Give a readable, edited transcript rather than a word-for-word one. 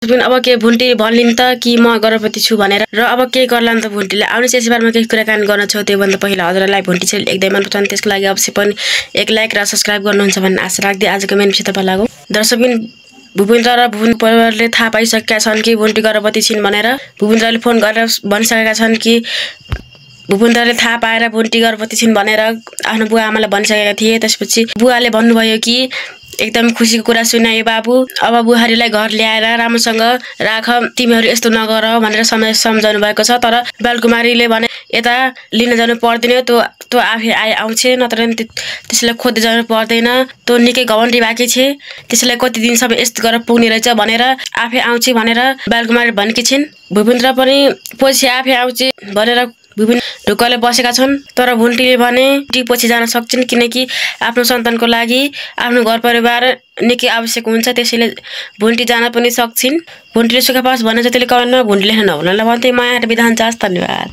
अब के भुन्टी भनिन् त कि म गर्भवती छु भनेर र अब के गर्लान् त भुन्टीले आउनुहोस् यसै बारेमा केही कुराकानी गर्न छ। त्योभन्दा पहिला हजुरलाई भुन्टी चाहिँ एकदमै मनपर्छ त्यसको लागि अवश्य पनि एक लाइक र सब्स्क्राइब गर्नुहुन्छ भन्ने आशा राख्दै आजको मेन विषयतर्फ लागौँ। दर्शकबिन भूपेन्द्र र भुवन परिवारले थाहा पाइसकेका छन् कि भुन्टी गर्भवती छिन् भनेर। भूपेन्द्रले फोन गरेर भनिसकेका छन् कि भूपेन्द्रले थाहा पाएर भुन्टी गर्भवती छिन् भनेर आफ्नो बुवा आमालाई भनिसकेका थिए। त्यसपछि बुवाले भन्नुभयो कि एकदम खुसीको कुरा सुनाए बाबु, अब बुहारीलाई घर ल्याएर राम्रोसँग राख, तिमीहरू यस्तो नगर भनेर सम्झाउनु भएको छ। तर बालकुमारीले भने यता लिन जानु पर्दैन, त्यो आफै आउँछ, नत्र त्यसलाई खोज्दै जानु पर्दैन, त्यो निकै घमण्डी बाँकी छ, त्यसलाई कति दिनसम्म यस्तो गरेर पुग्ने रहेछ भनेर आफै आउँछ भनेर बालकुमारी भनेकी छिन्। भूपेन्द्र पनि पछि आफै आउँछ भनेर विभिन्न ढुक्कले बसेका छन्। तर भुन्टीले भने पछि जान सक्छन् किनकि आफ्नो सन्तानको लागि आफ्नो घर परिवार निकै आवश्यक हुन्छ, त्यसैले भुन्टी जान पनि सक्छिन्। भुन्टीले सुख पाओस् भन्ने जतिले कमेन्टमा भुन्टीले नहुनलाई भन्दै माया र विधान चाहन्छ। धन्यवाद।